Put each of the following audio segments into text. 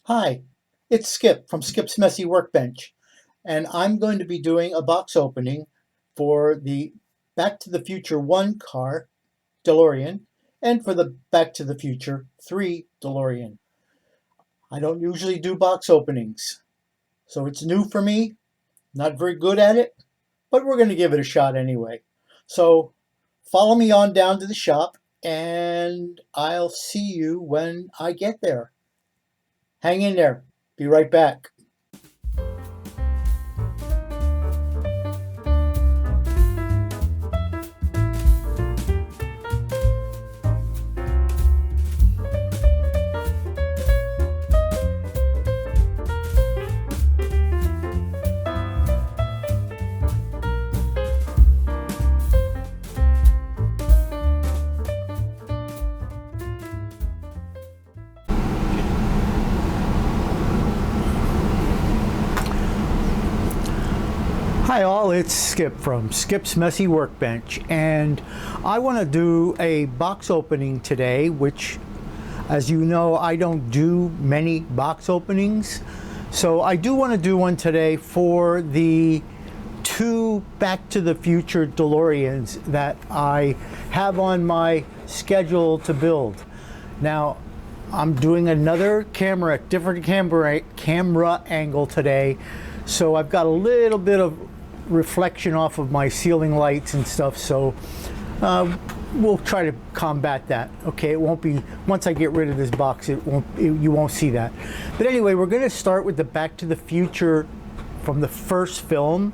Hi, it's Skip from Skip's Messy Workbench, and I'm going to be doing a box opening for the Back to the Future 1 car, DeLorean, and for the Back to the Future 3 DeLorean. I don't usually do box openings, so it's new for me, not very good at it, but we're going to give it a shot anyway. So follow me on down to the shop, and I'll see you when I get there. Hang in there. Be right back. Hi all, it's Skip from Skip's Messy Workbench, and I want to do a box opening today, which, as you know, I don't do many box openings. So I do want to do one today for the two Back to the Future DeLoreans that I have on my schedule to build. Now, I'm doing another different camera angle today, so I've got a little bit of reflection off of my ceiling lights and stuff, so we'll try to combat that. Okay, it won't be, once I get rid of this box, you won't see that. But anyway, we're going to start with the Back to the Future from the first film.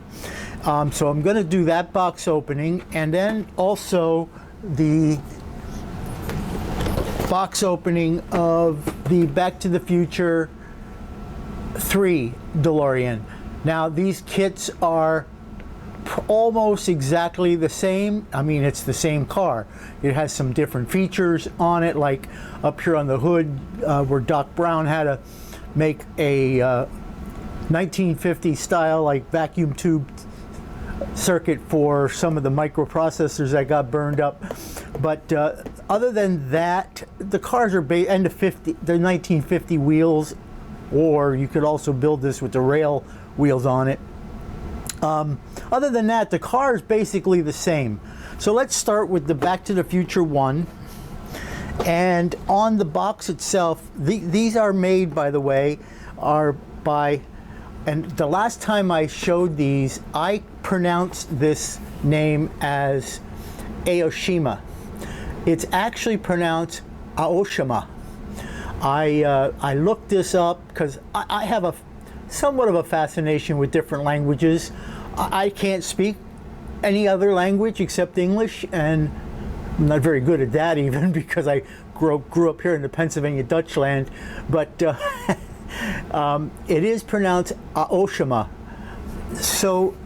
So I'm going to do that box opening, and then also the box opening of the Back to the Future 3 DeLorean. Now, these kits are almost exactly the same. I mean, it's the same car. It has some different features on it, like up here on the hood where Doc Brown had to make a 1950 style like vacuum tube circuit for some of the microprocessors that got burned up. But other than that, the cars are end of 50, they're 1950 wheels, or you could also build this with the rail wheels on it. Other than that, the car is basically the same. So let's start with the Back to the Future 1. And on the box itself, these are made, by the way, are by, and the last time I showed these, I pronounced this name as Aoshima. It's actually pronounced Aoshima. I looked this up because I have a somewhat of a fascination with different languages. I can't speak any other language except English, and I'm not very good at that even because I grew up here in the Pennsylvania Dutch land. But it is pronounced Aoshima. So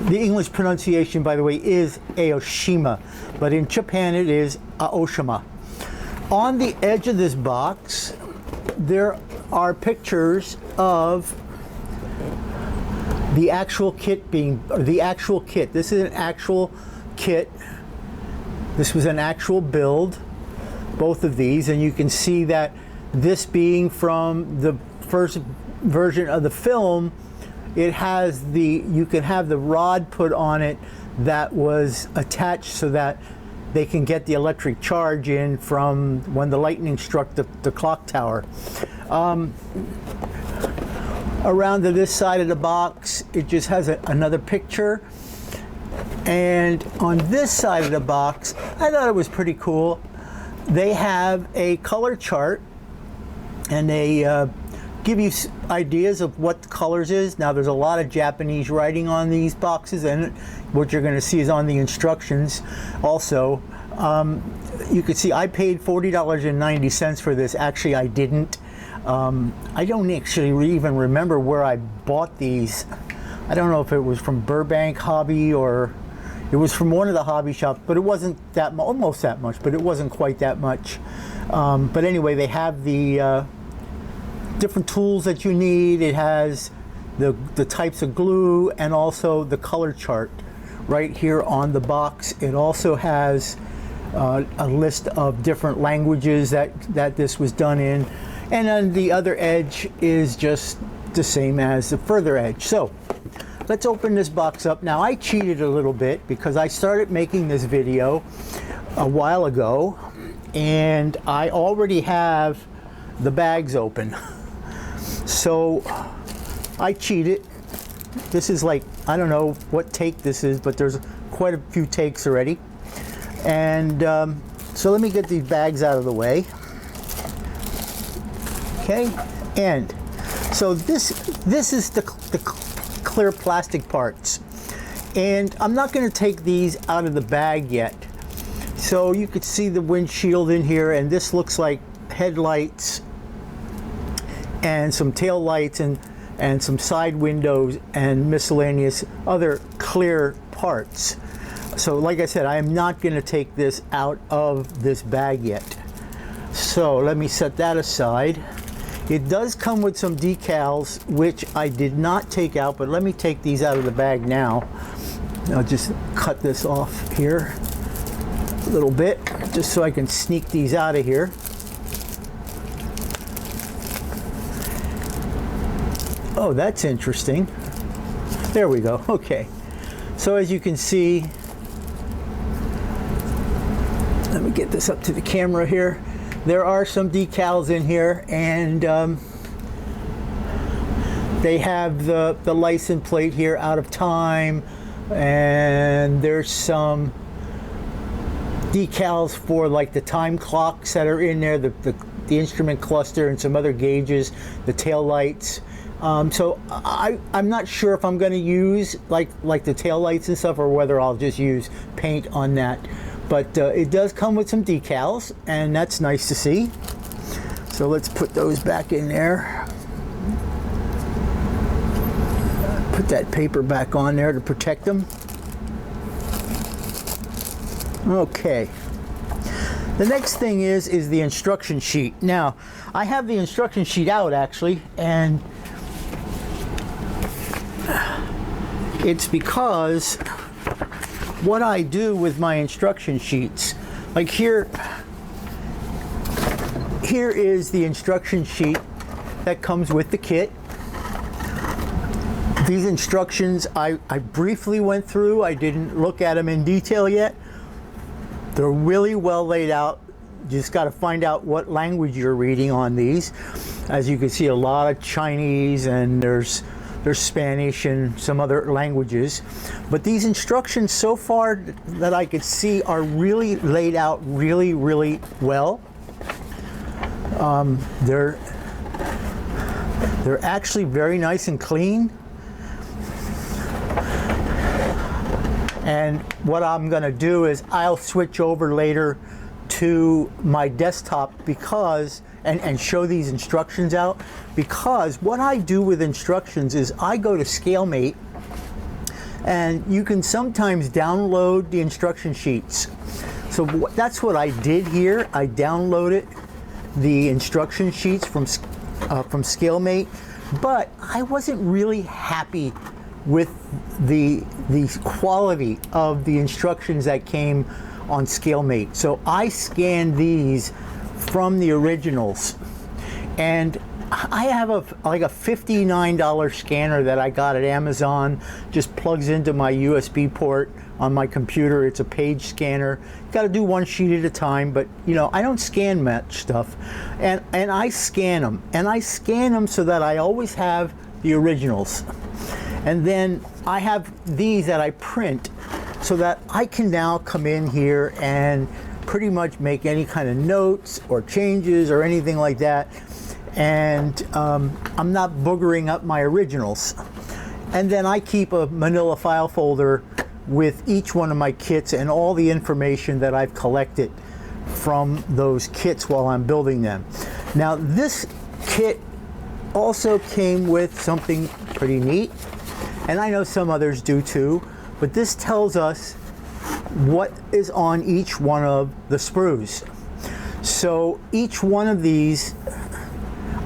the English pronunciation, by the way, is Aoshima, but in Japan it is Aoshima. On the edge of this box, there are pictures of the actual kit This is an actual kit. This was an actual build, both of these, and you can see that this being from the first version of the film, it has you can have the rod put on it that was attached so that they can get the electric charge in from when the lightning struck the clock tower. Around to this side of the box, it just has another picture. And on this side of the box, I thought it was pretty cool. They have a color chart, and they give you ideas of what the colors is. Now, there's a lot of Japanese writing on these boxes, and what you're going to see is on the instructions also. You can see I paid $40.90 for this. Actually, I didn't. I don't actually even remember where I bought these. I don't know if it was from Burbank Hobby or it was from one of the hobby shops, but it wasn't that almost that much, but it wasn't quite that much. But anyway, they have the different tools that you need. It has the types of glue and also the color chart right here on the box. It also has a list of different languages that this was done in. And then the other edge is just the same as the further edge. So let's open this box up. Now I cheated a little bit because I started making this video a while ago and I already have the bags open. So I cheated. This is like, I don't know what take this is, but there's quite a few takes already. And so let me get these bags out of the way. Okay, and so this is the clear plastic parts. And I'm not going to take these out of the bag yet. So you could see the windshield in here, and this looks like headlights and some tail lights and some side windows and miscellaneous other clear parts. So like I said, I am not going to take this out of this bag yet. So let me set that aside. It does come with some decals, which I did not take out, but let me take these out of the bag now. I'll just cut this off here a little bit, just so I can sneak these out of here. Oh, that's interesting. There we go. Okay. So as you can see, let me get this up to the camera here. There are some decals in here, and they have the license plate here, out of time, and there's some decals for like the time clocks that are in there, the instrument cluster, and some other gauges, the tail lights. So I'm not sure if I'm going to use like the tail lights and stuff, or whether I'll just use paint on that. But it does come with some decals, and that's nice to see. So let's put those back in there. Put that paper back on there to protect them. Okay. The next thing is the instruction sheet. Now, I have the instruction sheet out actually, and it's because what I do with my instruction sheets, like here is the instruction sheet that comes with the kit. These instructions I briefly went through. I didn't look at them in detail yet. They're really well laid out. You just got to find out what language you're reading on these. As you can see, a lot of Chinese, and there's Spanish and some other languages. But these instructions so far that I could see are really laid out really, really well. They're actually very nice and clean. And what I'm going to do is I'll switch over later to my desktop because and show these instructions out, because what I do with instructions is I go to ScaleMate, and you can sometimes download the instruction sheets. So that's what I did here. I downloaded the instruction sheets from ScaleMate, but I wasn't really happy with the quality of the instructions that came on ScaleMate. So I scanned these from the originals, and I have a $59 scanner that I got at Amazon. Just plugs into my USB port on my computer. It's a page scanner. Got to do one sheet at a time, but you know, I don't scan much stuff, and I scan them, so that I always have the originals. And then I have these that I print so that I can now come in here and pretty much make any kind of notes or changes or anything like that. And I'm not boogering up my originals. And then I keep a manila file folder with each one of my kits and all the information that I've collected from those kits while I'm building them. Now this kit also came with something pretty neat, and I know some others do too, but this tells us what is on each one of the sprues. So each one of these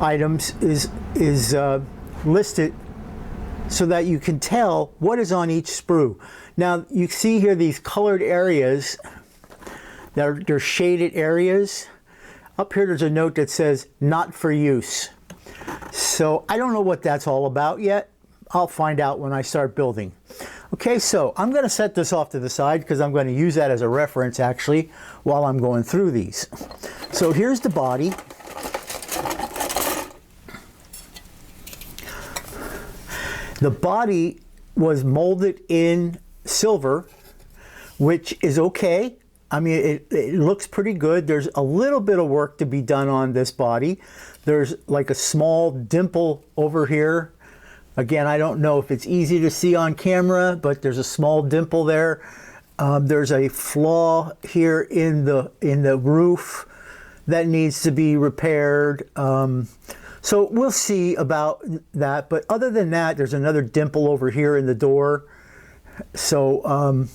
items is listed so that you can tell what is on each sprue. Now you see here these colored areas, they're shaded areas. up here there's a note that says not for use. So I don't know what that's all about yet. I'll find out when I start building. Okay, so I'm going to set this off to the side because I'm going to use that as a reference actually while I'm going through these. So here's the body. The body was molded in silver, which is okay. I mean, it looks pretty good. There's a little bit of work to be done on this body. There's like a small dimple over here. Again, I don't know if it's easy to see on camera, but there's a small dimple there. There's a flaw here in the roof that needs to be repaired. So we'll see about that. But other than that, there's another dimple over here in the door. So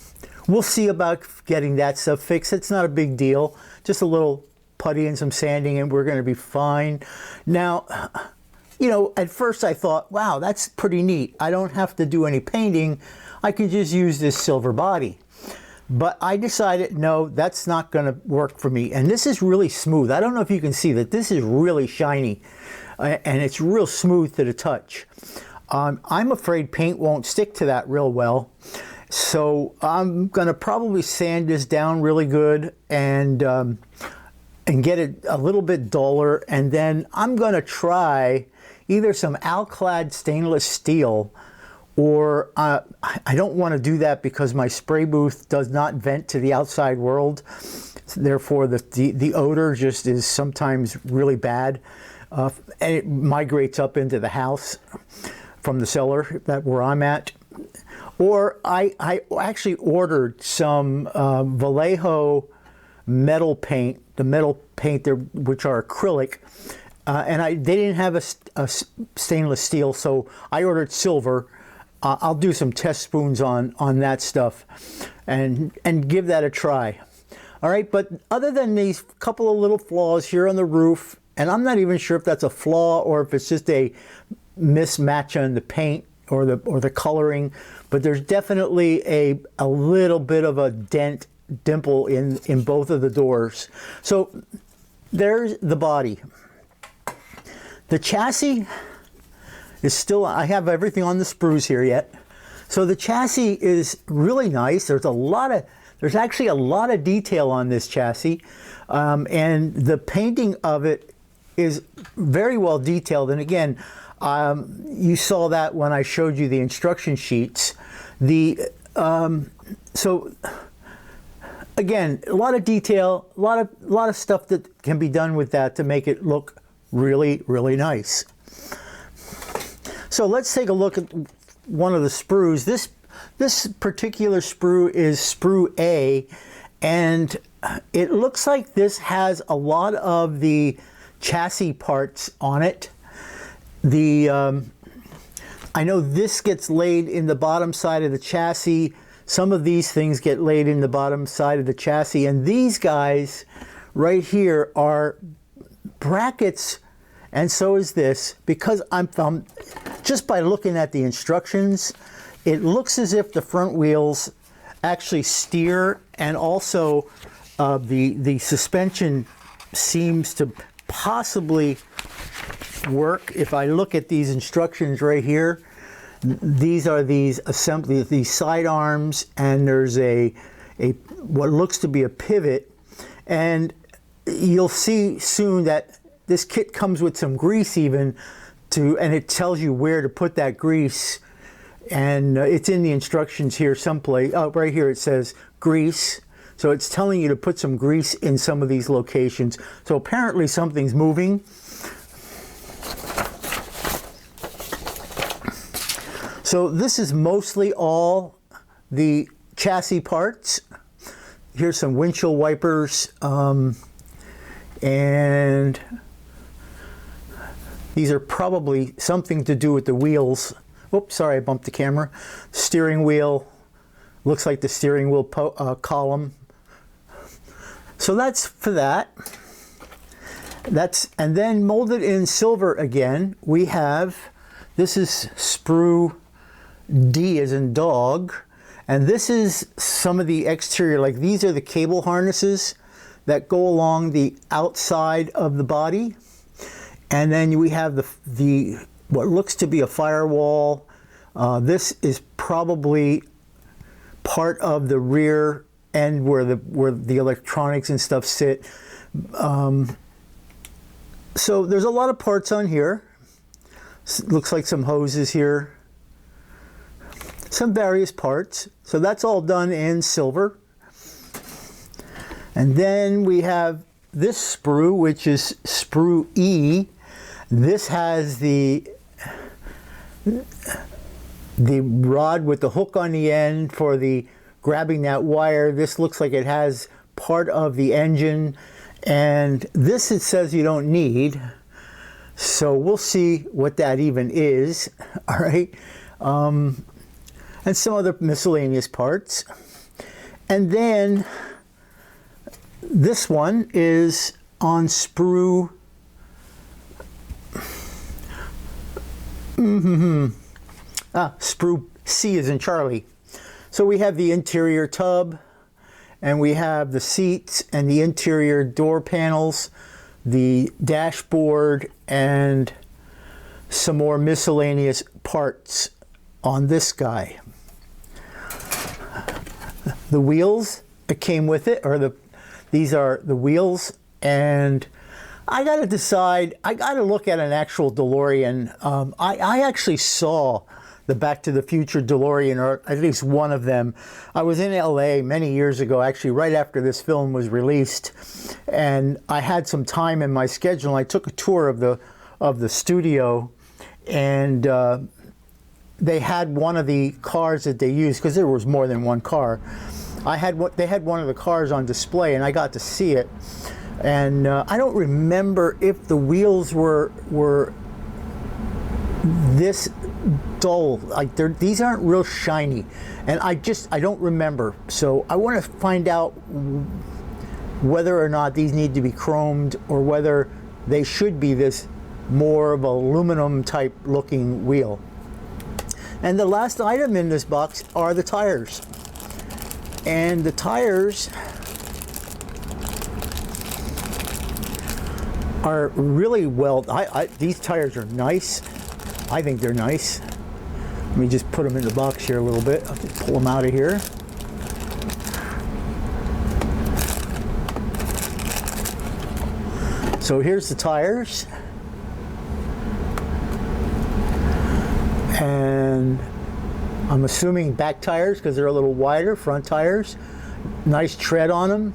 we'll see about getting that stuff fixed. It's not a big deal. Just a little putty and some sanding and we're going to be fine. Now, you know, at first I thought, wow, that's pretty neat. I don't have to do any painting. I can just use this silver body. But I decided, no, that's not going to work for me. And this is really smooth. I don't know if you can see that this is really shiny. And it's real smooth to the touch. I'm afraid paint won't stick to that real well. So I'm going to probably sand this down really good and get it a little bit duller. And then I'm going to try either some alclad stainless steel, or I don't want to do that because my spray booth does not vent to the outside world. Therefore, the odor just is sometimes really bad. And it migrates up into the house from the cellar where I'm at. Or I actually ordered some Vallejo metal paint, the metal paint which are acrylic, and they didn't have a stainless steel, so I ordered silver. I'll do some test spoons on that stuff and give that a try. All right, but other than these couple of little flaws here on the roof, and I'm not even sure if that's a flaw or if it's just a mismatch on the paint or the coloring, but there's definitely a little bit of a dimple in both of the doors. So there's the body. The chassis is still, I have everything on the sprues here yet. So the chassis is really nice. There's actually a lot of detail on this chassis, and the painting of it is very well detailed. And again, you saw that when I showed you the instruction sheets. So again, a lot of detail, a lot of stuff that can be done with that to make it look really, really nice. So let's take a look at one of the sprues. This particular sprue is sprue A, and it looks like this has a lot of the chassis parts on it. I know this gets laid in the bottom side of the chassis. Some of these things get laid in the bottom side of the chassis, and these guys right here are brackets, and so is this, because I'm just by looking at the instructions, it looks as if the front wheels actually steer, and also the suspension seems to possibly work. If I look at these instructions right here, these are these side arms, and there's a what looks to be a pivot, and you'll see soon that this kit comes with some grease and it tells you where to put that grease, and it's in the instructions here someplace. Oh, right here it says grease. So it's telling you to put some grease in some of these locations. So apparently something's moving. So this is mostly all the chassis parts. Here's some windshield wipers, and these are probably something to do with the wheels. Oops, sorry, I bumped the camera. Steering wheel, looks like the steering wheel column. So that's for that. And then molded in silver again, we have, this is sprue D as in dog, and this is some of the exterior, like these are the cable harnesses that go along the outside of the body. And then we have the what looks to be a firewall. This is probably part of the rear end where the electronics and stuff sit. So there's a lot of parts on here. Looks like some hoses here. Some various parts. So that's all done in silver. And then we have this sprue, which is sprue E. This has the rod with the hook on the end for the grabbing that wire. This looks like it has part of the engine, and this it says you don't need. So we'll see what that even is. All right. And some other miscellaneous parts. And then this one is on sprue sprue C as in Charlie. So we have the interior tub, and we have the seats and the interior door panels, the dashboard, and some more miscellaneous parts on this guy. The wheels that came with it, these are the wheels, and I got to decide, I got to look at an actual DeLorean. I actually saw the Back to the Future DeLorean, or at least one of them. I was in LA many years ago, actually right after this film was released, and I had some time in my schedule, and I took a tour of the studio, and they had one of the cars that they used, because there was more than one car. They had one of the cars on display, and I got to see it. And I don't remember if the wheels were this dull. Like these aren't real shiny, and I don't remember. So I want to find out whether or not these need to be chromed, or whether they should be this more of aluminum type looking wheel. And the last item in this box are the tires. And the tires are really well, these tires are nice. I think they're nice. Let me just put them in the box here a little bit. I'll just pull them out of here. So here's the tires. And I'm assuming back tires because they're a little wider, front tires. Nice tread on them.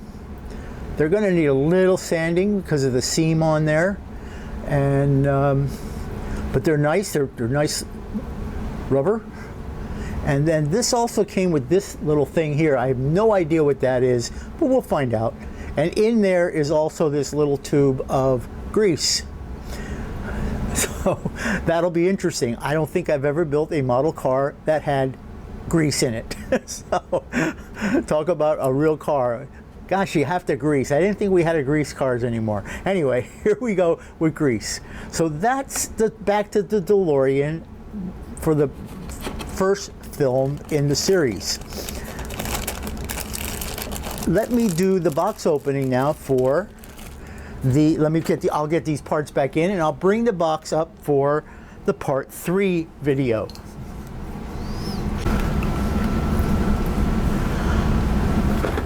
They're going to need a little sanding because of the seam on there. And but they're nice. They're nice rubber. And then this also came with this little thing here. I have no idea what that is, but we'll find out. And in there is also this little tube of grease. So that'll be interesting. I don't think I've ever built a model car that had grease in it. So talk about a real car. Gosh, you have to grease. I didn't think we had to grease cars anymore. Anyway, here we go with grease. So that's the Back to the DeLorean for the first film in the series. Let me do the box opening now for I'll get these parts back in, and I'll bring the box up for the part 3 video.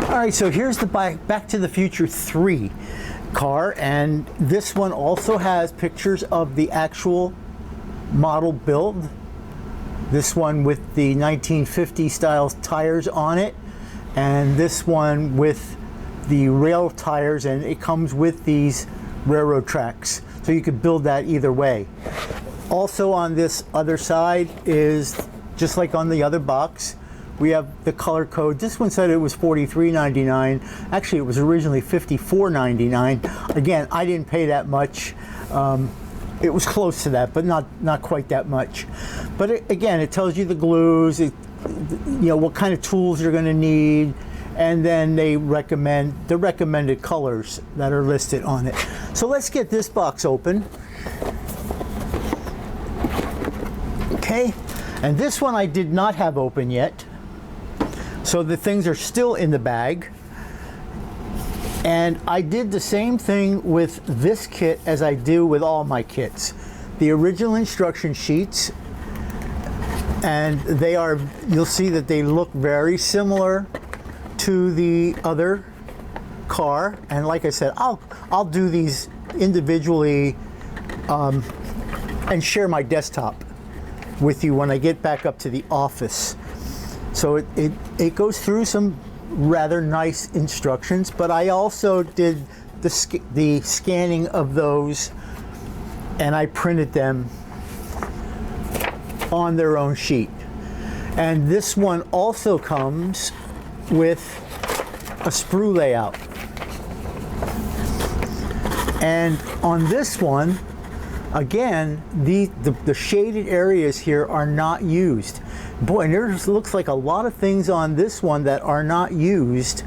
All right, so here's the Back to the Future 3 car, and this one also has pictures of the actual model build. This one with the 1950 style tires on it, and this one with the rail tires, and it comes with these railroad tracks, so you could build that either way. Also on this other side is, just like on the other box, we have the color code. This one said it was $43.99. Actually, it was originally $54.99. Again, I didn't pay that much. It was close to that, but not quite that much. But again, it tells you the glues, what kind of tools you're going to need, and then they recommend the recommended colors that are listed on it. So let's get this box open. Okay, and this one I did not have open yet. So the things are still in the bag. And I did the same thing with this kit as I do with all my kits. The original instruction sheets, and they are, you'll see that they look very similar to the other car. And like I said, I'll do these individually and share my desktop with you when I get back up to the office. So it goes through some rather nice instructions, but I also did the scanning of those, and I printed them on their own sheet. And this one also comes with a sprue layout. And on this one, again, the shaded areas here are not used. Boy, and there looks like a lot of things on this one that are not used.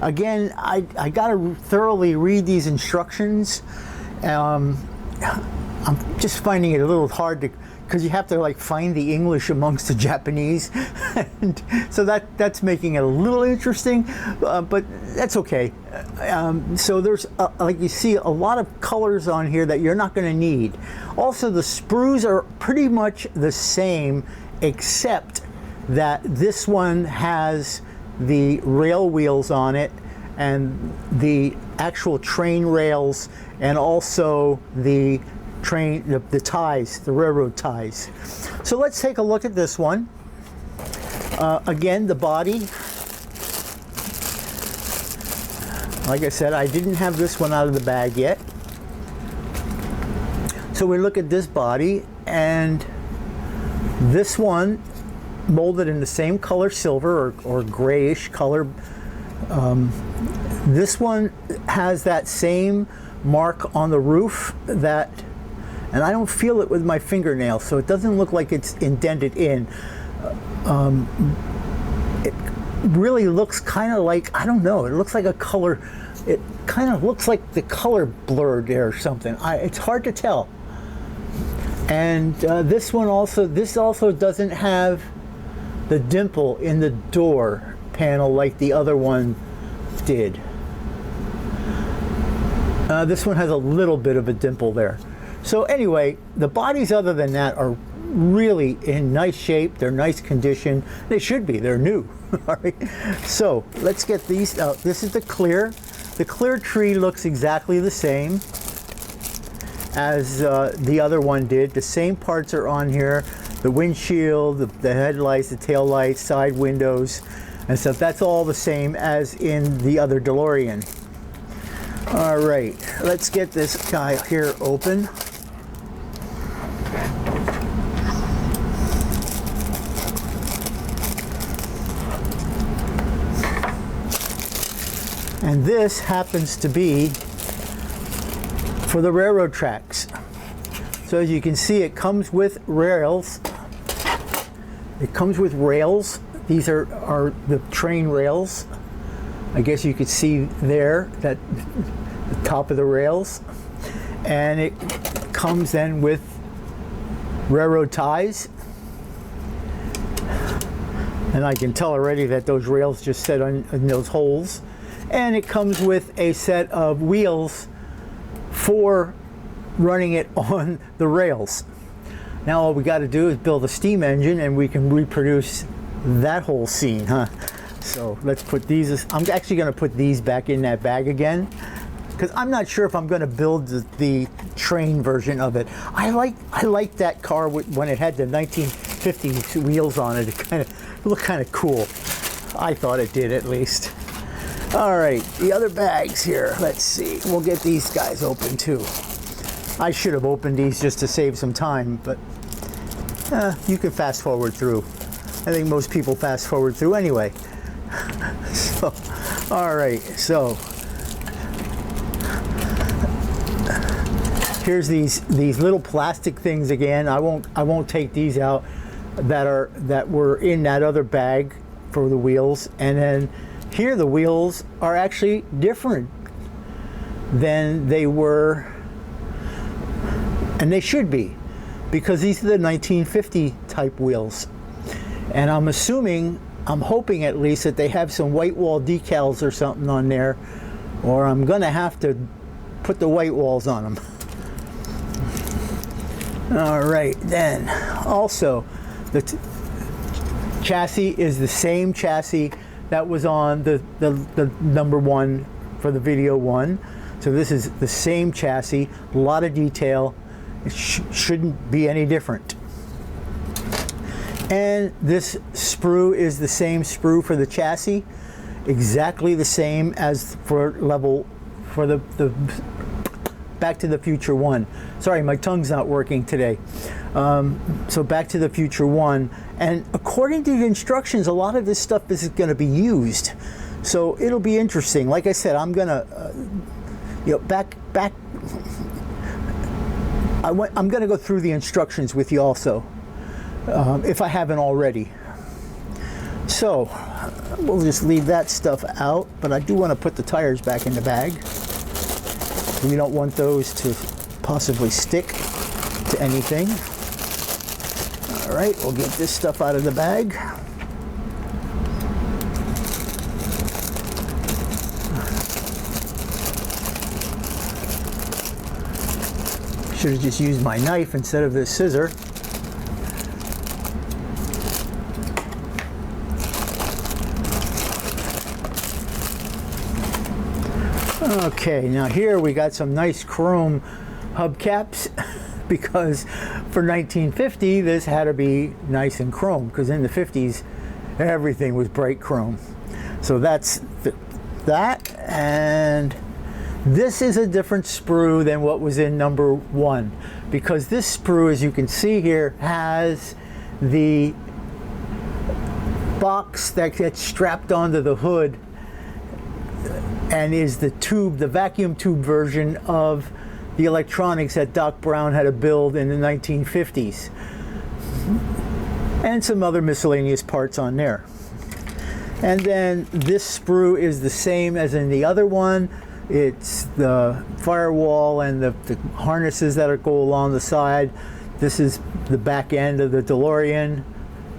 Again, I got to thoroughly read these instructions. I'm just finding it a little hard to, because you have to like find the English amongst the Japanese, and so that's making it a little interesting, but that's okay. So there's like you see a lot of colors on here that you're not going to need. Also, the sprues are pretty much the same, except that this one has the rail wheels on it and the actual train rails, and also the the ties, the railroad ties. So let's take a look at this one. Again, the body. Like I said, I didn't have this one out of the bag yet. So we look at this body, and this one molded in the same color silver or grayish color. This one has that same mark on the roof that, and I don't feel it with my fingernail, so it doesn't look like it's indented in. It really looks kind of like, I don't know, it looks like a color, it kind of looks like the color blurred there or something. It's hard to tell. And this also doesn't have the dimple in the door panel like the other one did. This one has a little bit of a dimple there. So anyway, the bodies other than that are really in nice shape. They're nice condition. They should be. They're new. All right. So let's get these out. This is the clear. The clear tree looks exactly the same as the other one did. The same parts are on here. The windshield, the headlights, the tail lights, side windows, and stuff. That's all the same as in the other DeLorean. All right, let's get this guy here open. And this happens to be for the railroad tracks. So as you can see, it comes with rails. It comes with rails. These are the train rails. I guess you could see there that the top of the rails. And it comes then with railroad ties. And I can tell already that those rails just set on in those holes. And it comes with a set of wheels for running it on the rails. Now all we got to do is build a steam engine, and we can reproduce that whole scene, huh? So let's put these. I'm actually going to put these back in that bag again, because I'm not sure if I'm going to build the train version of it. I like that car when it had the 1950s wheels on it. It looked kind of cool. I thought it did, at least. All right, the other bags here. Let's see. We'll get these guys open too. I should have opened these just to save some time, but you can fast forward through. I think most people fast forward through anyway. So, all right, so here's these little plastic things again. I won't take these out that were in that other bag for the wheels. And then here the wheels are actually different than they were, and they should be, because these are the 1950 type wheels. And I'm hoping at least, that they have some white wall decals or something on there or I'm gonna have to put the white walls on them. All right, then also the chassis is the same chassis that was on the number one for the video one. So this is the same chassis, a lot of detail. It shouldn't be any different. And this sprue is the same sprue for the chassis, exactly the same as for the Back to the Future 1. Sorry, my tongue's not working today. So Back to the Future 1. And according to the instructions, a lot of this stuff is going to be used. So it'll be interesting. Like I said, I'm going to, I'm going to go through the instructions with you also, if I haven't already. So we'll just leave that stuff out, but I do want to put the tires back in the bag. We don't want those to possibly stick to anything. All right, we'll get this stuff out of the bag. Should have just used my knife instead of this scissor. Okay, now here we got some nice chrome hubcaps because for 1950 this had to be nice and chrome, because in the 50s everything was bright chrome. So that's that, and this is a different sprue than what was in number one, because this sprue, as you can see here, has the box that gets strapped onto the hood and is the tube, the vacuum tube version of the electronics that Doc Brown had to build in the 1950s. And some other miscellaneous parts on there. And then this sprue is the same as in the other one. It's the firewall and the harnesses that go along the side. This is the back end of the DeLorean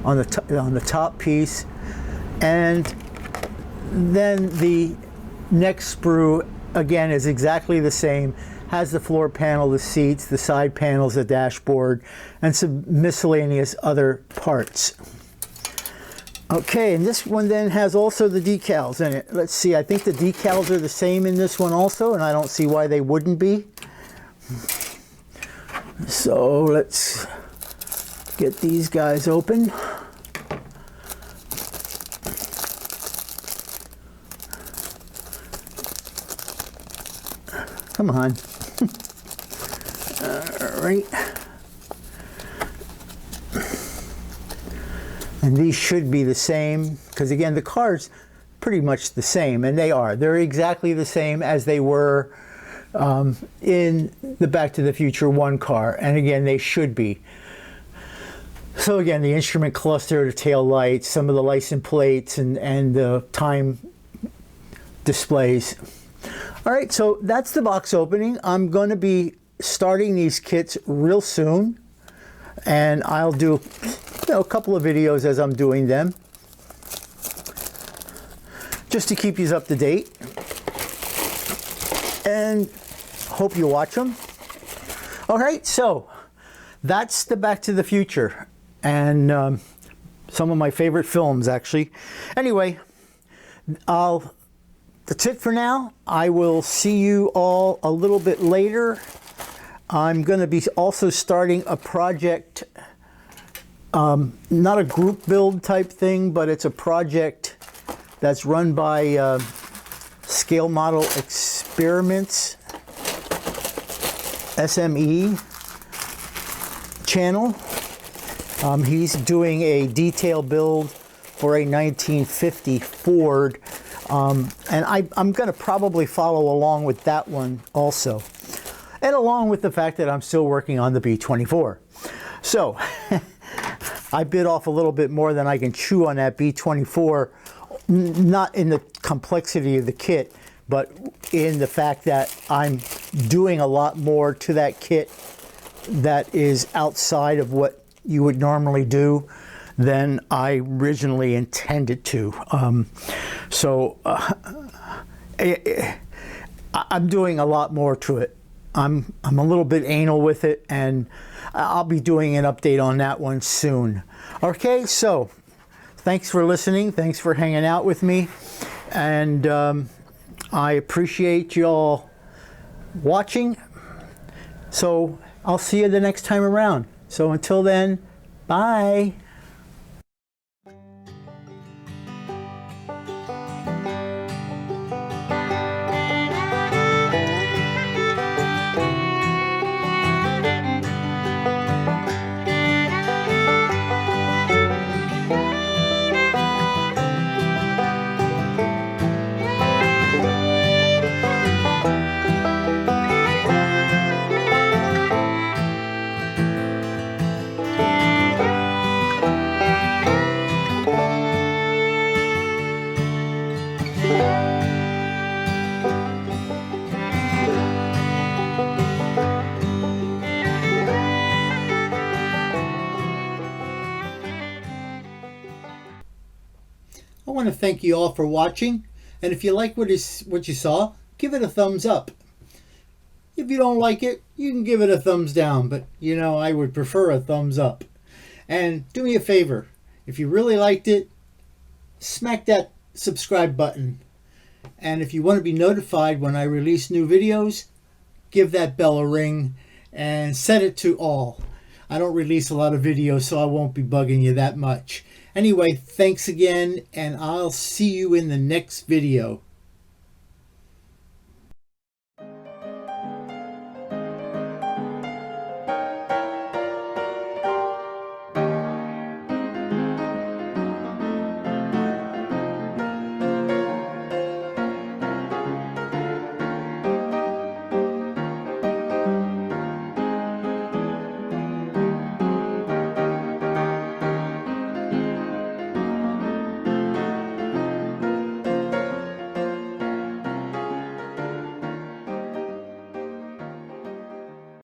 on the top piece. And then the next sprue, again, is exactly the same. Has the floor panel, the seats, the side panels, the dashboard, and some miscellaneous other parts. Okay, and this one then has also the decals in it. Let's see, I think the decals are the same in this one also, and I don't see why they wouldn't be. So let's get these guys open. Come on. All right. And these should be the same, because again, the car's pretty much the same, and they are. They're exactly the same as they were in the Back to the Future 1 car, and again, they should be. So again, the instrument cluster, the tail lights, some of the license plates, and the time displays. All right, so that's the box opening. I'm going to be starting these kits real soon, and I'll do a couple of videos as I'm doing them, just to keep you up to date, and hope you watch them. All right, so that's the Back to the Future, and some of my favorite films, actually. Anyway, that's it for now. I will see you all a little bit later. I'm going to be also starting a project, not a group build type thing, but it's a project that's run by Scale Model Experiments, SME channel. He's doing a detail build for a 1950 Ford. And I'm going to probably follow along with that one also. And along with the fact that I'm still working on the B-24. So, I bit off a little bit more than I can chew on that B-24, not in the complexity of the kit, but in the fact that I'm doing a lot more to that kit that is outside of what you would normally do than I originally intended to. I'm doing a lot more to it. I'm a little bit anal with it, and I'll be doing an update on that one soon. Okay, so thanks for listening. Thanks for hanging out with me. And I appreciate y'all watching. So I'll see you the next time around. So until then, bye. I want to thank you all for watching, and if you like what you saw, give it a thumbs up. If you don't like it, you can give it a thumbs down, but you know, I would prefer a thumbs up. And do me a favor, if you really liked it, smack that subscribe button. And if you want to be notified when I release new videos, give that bell a ring and set it to all. I don't release a lot of videos, so I won't be bugging you that much. Anyway, thanks again, and I'll see you in the next video.